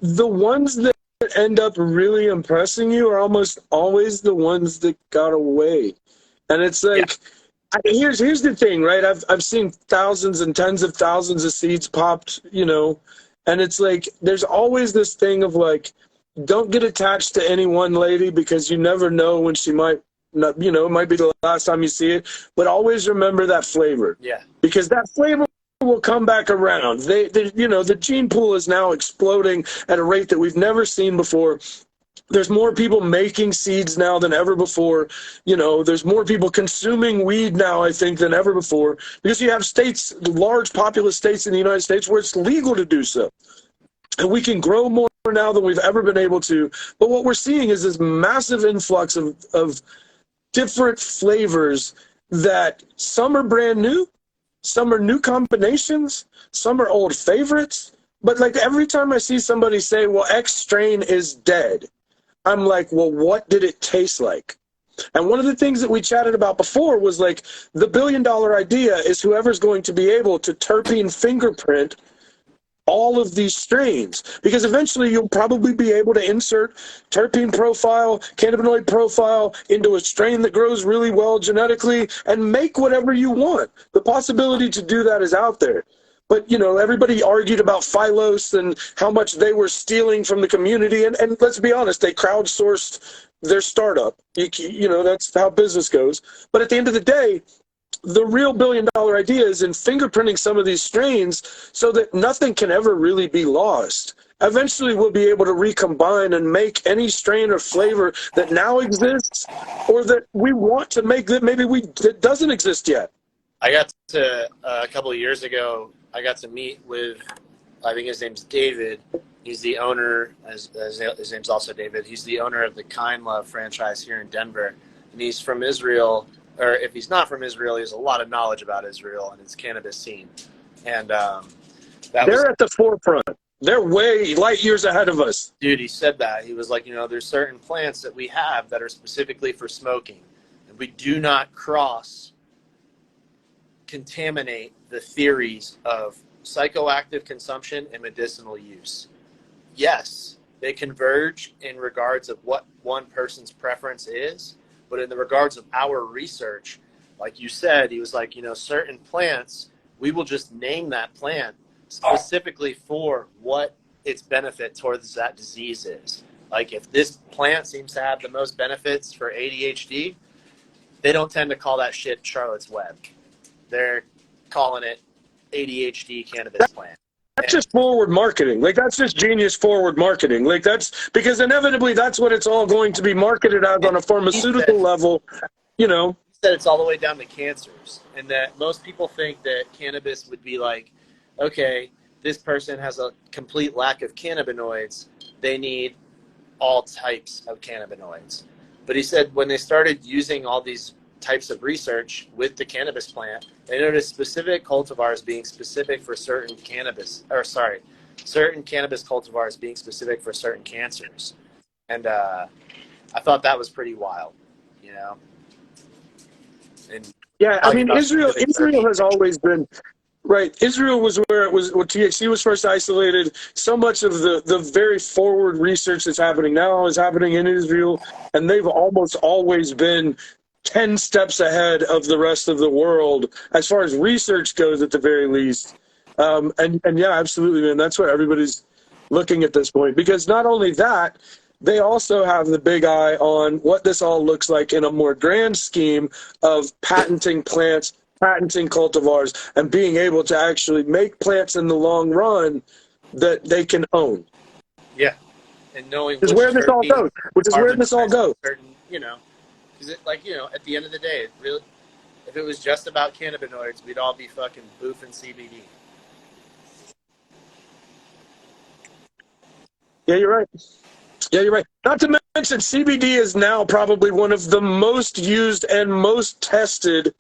the ones that end up really impressing you are almost always the ones that got away. And it's like, here's the thing, right? I've seen thousands and tens of thousands of seeds popped, and it's like there's always this thing of like, don't get attached to any one lady because you never know when she might not, it might be the last time you see it. But always remember that flavor. Yeah. Because that flavor will come back around. The gene pool is now exploding at a rate that we've never seen before. There's more people making seeds now than ever before. There's more people consuming weed now, I think, than ever before, because you have states, large populous states in the United States where it's legal to do so. And we can grow more now than we've ever been able to. But what we're seeing is this massive influx of different flavors that some are brand new, some are new combinations, some are old favorites. But like every time I see somebody say, well, X strain is dead, I'm like, well, what did it taste like? And one of the things that we chatted about before was like the $1 billion idea is whoever's going to be able to terpene fingerprint all of these strains, because eventually you'll probably be able to insert terpene profile, cannabinoid profile into a strain that grows really well genetically and make whatever you want. The possibility to do that is out there. But, everybody argued about Phylos and how much they were stealing from the community. And let's be honest, they crowdsourced their startup. That's how business goes. But at the end of the day, the real $1 billion idea is in fingerprinting some of these strains so that nothing can ever really be lost. Eventually, we'll be able to recombine and make any strain or flavor that now exists or that we want to make that maybe that doesn't exist yet. I got to, a couple of years ago, I got to meet with, I think his name's David. He's the owner, his name's also David. He's the owner of the Kind Love franchise here in Denver. And he's from Israel. Or if he's not from Israel, he has a lot of knowledge about Israel and its cannabis scene. And they're at the forefront. They're way light years ahead of us. Dude, he said that. He was like, there's certain plants that we have that are specifically for smoking. And we do not contaminate the theories of psychoactive consumption and medicinal use. Yes, they converge in regards of what one person's preference is. But in the regards of our research, like you said, he was like, certain plants, we will just name that plant specifically for what its benefit towards that disease is. Like if this plant seems to have the most benefits for ADHD, they don't tend to call that shit Charlotte's Web. They're calling it ADHD cannabis plant. That's just forward marketing. Like that's just genius forward marketing. Like that's because inevitably that's what it's all going to be marketed as on a pharmaceutical level, He said it's all the way down to cancers, and that most people think that cannabis would be like, okay, this person has a complete lack of cannabinoids. They need all types of cannabinoids. But he said when they started using all these types of research with the cannabis plant, they noticed specific cultivars being specific for certain certain cannabis cultivars being specific for certain cancers. And I thought that was pretty wild, And yeah, I mean, Israel has always been, right. Israel was where THC was first isolated. So much of the very forward research that's happening now is happening in Israel, and they've almost always been 10 steps ahead of the rest of the world as far as research goes, at the very least. And yeah, absolutely, man. That's what everybody's looking at this point, because not only that, they also have the big eye on what this all looks like in a more grand scheme of patenting plants, patenting cultivars, and being able to actually make plants in the long run that they can own. Yeah, and knowing which is where this all goes. Certain, because at the end of the day, if it was just about cannabinoids, we'd all be fucking boofing CBD. Yeah, you're right. Not to mention, CBD is now probably one of the most used and most tested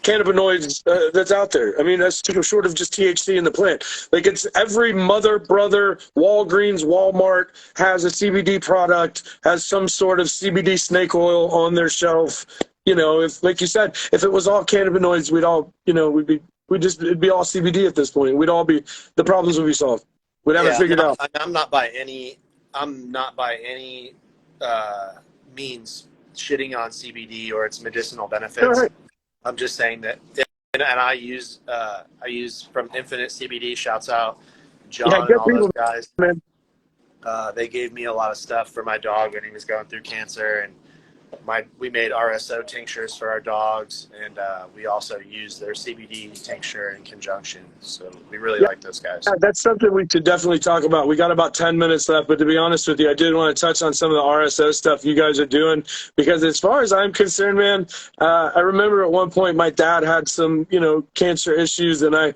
cannabinoids that's out there. I mean, that's short of just THC in the plant. Like, it's every mother, brother, Walgreens, Walmart has a CBD product, has some sort of CBD snake oil on their shelf. You know, if, like you said, if it was all cannabinoids, we'd all, you know, it'd be all CBD at this point. The problems would be solved. We'd have it figured out. I'm not by any means shitting on CBD or its medicinal benefits. Right. I'm just saying that, and I use from Infinite CBD. Shouts out John and all those guys. Man. They gave me a lot of stuff for my dog when he was going through cancer, and we made RSO tinctures for our dogs, and we also use their CBD tincture in conjunction. So we really like those guys. Yeah, that's something we should definitely talk about. We got about 10 minutes left, but to be honest with you, I did want to touch on some of the RSO stuff you guys are doing, because as far as I'm concerned, man, I remember at one point my dad had some, you know, cancer issues, and I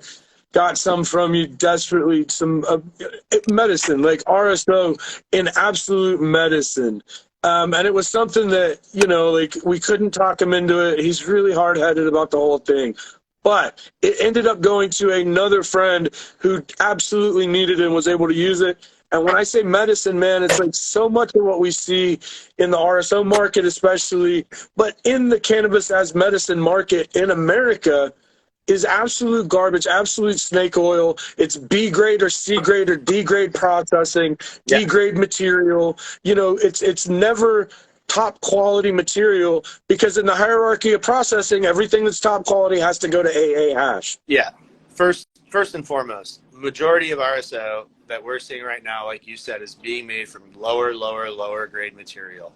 got some from you desperately, some medicine, like RSO in absolute medicine. And it was something that, you know, like, we couldn't talk him into it. He's really hard-headed about the whole thing. But it ended up going to another friend who absolutely needed it and was able to use it. And when I say medicine, man, it's like so much of what we see in the RSO market especially, but in the cannabis as medicine market in America, is absolute garbage, absolute snake oil. It's B grade or C grade or D grade processing, D grade material. You know, it's never top quality material, because in the hierarchy of processing, everything that's top quality has to go to AA hash. Yeah. First and foremost, majority of RSO that we're seeing right now, like you said, is being made from lower grade material.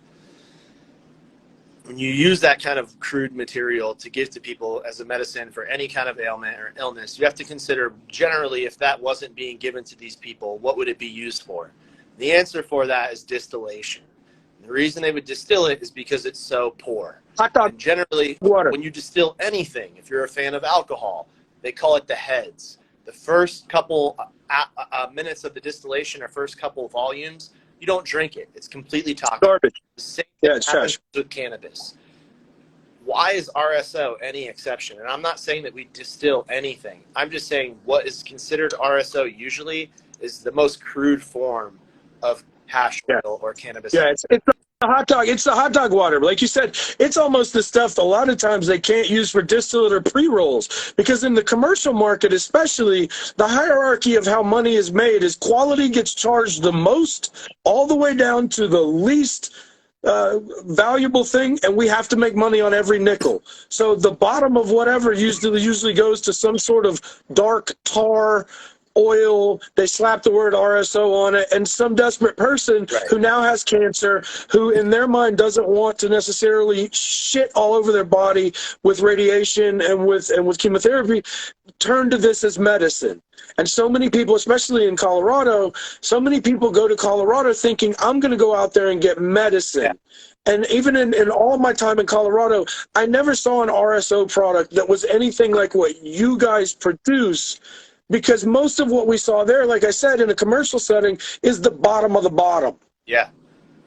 When you use that kind of crude material to give to people as a medicine for any kind of ailment or illness, you have to consider, generally, if that wasn't being given to these people, what would it be used for? The answer for that is distillation. And the reason they would distill it is because it's so poor. And generally, when you distill anything, if you're a fan of alcohol, they call it the heads. The first couple minutes of the distillation or first couple volumes, you don't drink it. It's completely toxic. Garbage. The same thing happens with cannabis. Why is RSO any exception? And I'm not saying that we distill anything. I'm just saying what is considered RSO usually is the most crude form of hash oil or cannabis. Yeah, it's the hot dog. It's the hot dog water. But like you said, it's almost the stuff a lot of times they can't use for distillate or pre-rolls, because in the commercial market especially, the hierarchy of how money is made is quality gets charged the most all the way down to the least valuable thing, and we have to make money on every nickel. So the bottom of whatever usually goes to some sort of dark tar oil. They slap the word RSO on it, and some desperate person who now has cancer, who in their mind doesn't want to necessarily shit all over their body with radiation and with chemotherapy, turn to this as medicine. And so many people, especially in Colorado, so many people go to Colorado thinking, I'm going to go out there and get medicine. And even in all of my time in Colorado, I never saw an RSO product that was anything like what you guys produce, because most of what we saw there, like I said, in a commercial setting, is the bottom of the bottom. Yeah.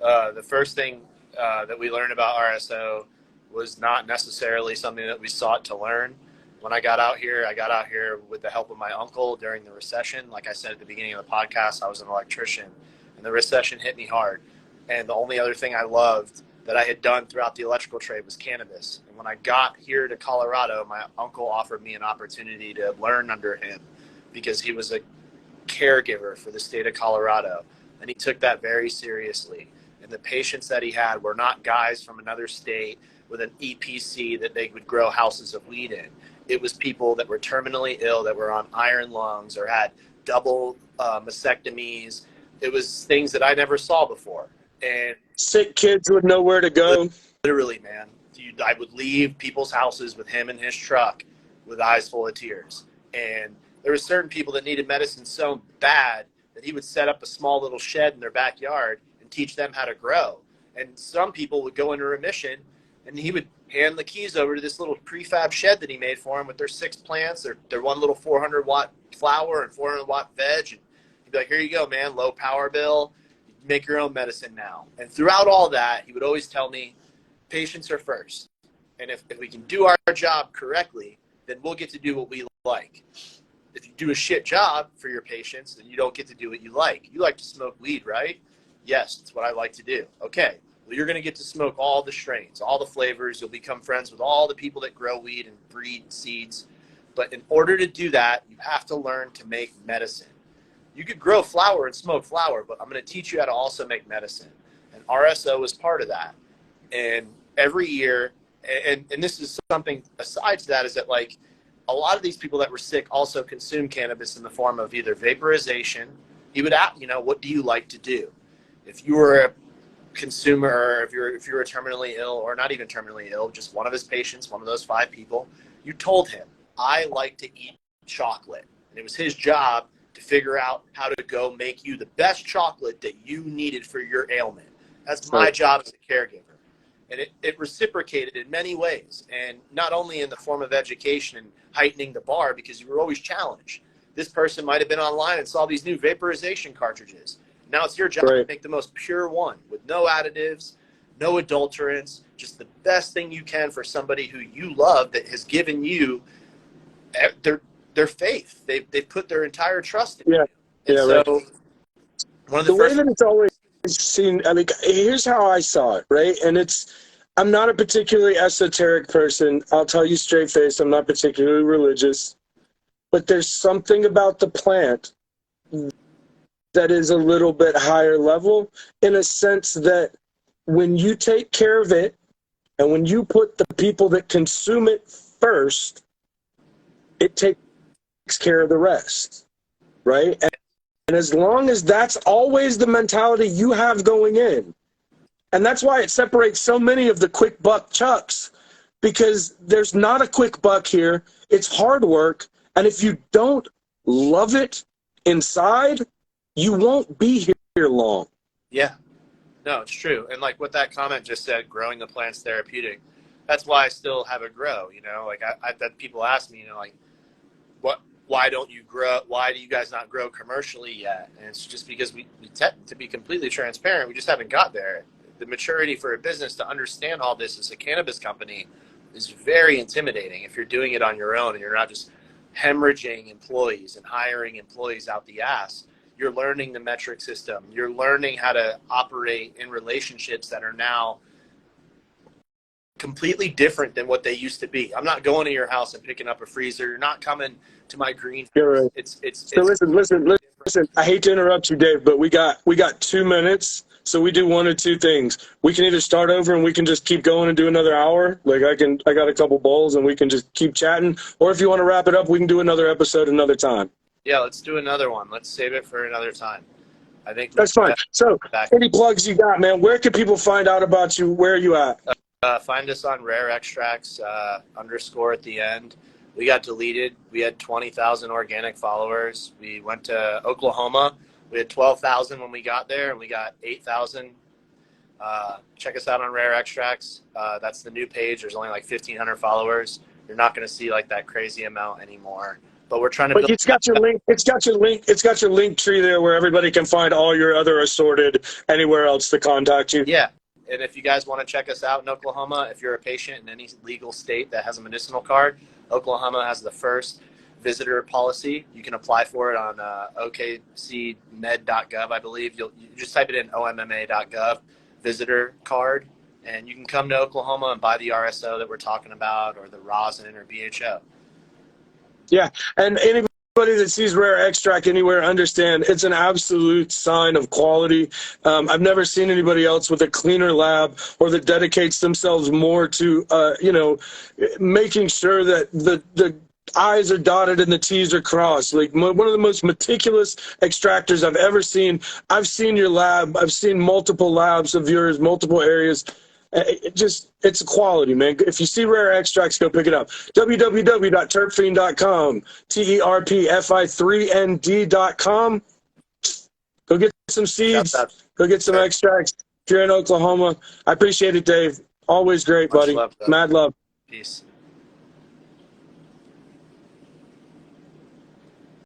The first thing that we learned about RSO was not necessarily something that we sought to learn. When I got out here with the help of my uncle during the recession. Like I said at the beginning of the podcast, I was an electrician, and the recession hit me hard. And the only other thing I loved that I had done throughout the electrical trade was cannabis. And when I got here to Colorado, my uncle offered me an opportunity to learn under him, because he was a caregiver for the state of Colorado, and he took that very seriously. And the patients that he had were not guys from another state with an EPC that they would grow houses of weed in. It was people that were terminally ill, that were on iron lungs or had double mastectomies. It was things that I never saw before. And sick kids would know where to go. Literally, man. I would leave people's houses with him in his truck with eyes full of tears. And there were certain people that needed medicine so bad that he would set up a small little shed in their backyard and teach them how to grow. And some people would go into remission, and he would hand the keys over to this little prefab shed that he made for them with their 6 plants, their one little 400-watt flower and 400-watt veg. And he'd be like, here you go, man, low power bill. Make your own medicine now. And throughout all that, he would always tell me, patients are first. And if we can do our job correctly, then we'll get to do what we like. If you do a shit job for your patients, then you don't get to do what you like. You like to smoke weed, right? Yes, that's what I like to do. Okay, well, you're going to get to smoke all the strains, all the flavors. You'll become friends with all the people that grow weed and breed seeds. But in order to do that, you have to learn to make medicine. You could grow flower and smoke flower, but I'm going to teach you how to also make medicine. And RSO is part of that. And every year, and this is something aside to that, is that like a lot of these people that were sick also consume cannabis in the form of either vaporization. He would ask, what do you like to do? If you were a consumer, or if you're terminally ill, or not even terminally ill, just one of his patients, one of those 5 people, you told him, I like to eat chocolate. And it was his job to figure out how to go make you the best chocolate that you needed for your ailment. That's my job as a caregiver. And it reciprocated in many ways, and not only in the form of education and heightening the bar, because you were always challenged. This person might have been online and saw these new vaporization cartridges. Now it's your job to make the most pure one with no additives, no adulterants, just the best thing you can for somebody who you love that has given you their faith. They've put their entire trust in you. And so one of the way that it's always seen, I mean, here's how I saw it, right? And I'm not a particularly esoteric person. I'll tell you straight face, I'm not particularly religious. But there's something about the plant that is a little bit higher level, in a sense that when you take care of it and when you put the people that consume it first, it takes care of the rest, right? And as long as that's always the mentality you have going in, and that's why it separates so many of the quick buck chucks, because there's not a quick buck here. It's hard work. And if you don't love it inside, you won't be here long. Yeah, no, it's true. And like what that comment just said, growing the plant's therapeutic. That's why I still have it grow. Like that people ask me, like, why don't you grow? Why do you guys not grow commercially yet? And it's just because we to be completely transparent, we just haven't got there. The maturity for a business to understand all this as a cannabis company is very intimidating if you're doing it on your own and you're not just hemorrhaging employees and hiring employees out the ass. You're learning the metric system. You're learning how to operate in relationships that are now completely different than what they used to be. I'm not going to your house and picking up a freezer. You're not coming to my green. Right. So listen. I hate to interrupt you, Dave, but we got 2 minutes. So we do one of two things. We can either start over and we can just keep going and do another hour. Like I got a couple bowls and we can just keep chatting. Or if you want to wrap it up, we can do another episode another time. Yeah, let's do another one. Let's save it for another time. I think that's fine. So any plugs you got, man? Where can people find out about you? Where are you at? Find us on Rare Extracts _ at the end. We got deleted. We had 20,000 organic followers. We went to Oklahoma. We had 12,000 when we got there, and we got 8,000. Check us out on Rare Extracts. That's the new page. There's only like 1,500 followers. You're not going to see like that crazy amount anymore. But we're trying to. But it's got your link. It's got your link tree there where everybody can find all your other assorted anywhere else to contact you. Yeah. And if you guys want to check us out in Oklahoma, if you're a patient in any legal state that has a medicinal card, Oklahoma has the first visitor policy. You can apply for it on okcmed.gov, I believe. You just type it in omma.gov, visitor card, and you can come to Oklahoma and buy the RSO that we're talking about, or the rosin or BHO. Yeah, and anybody that sees Rare Extract anywhere, understand it's an absolute sign of quality. I've never seen anybody else with a cleaner lab or that dedicates themselves more to, making sure that the I's are dotted and the T's are crossed. Like one of the most meticulous extractors I've ever seen. I've seen your lab. I've seen multiple labs of yours, multiple areas. It's a quality, man. If you see Rare Extracts, go pick it up. www.terpfiend.com, terpfi3nd.com. Go get some seeds. Go get some extracts. If you're in Oklahoma, I appreciate it, Dave. Always great, buddy. Much love, Mad love. Peace.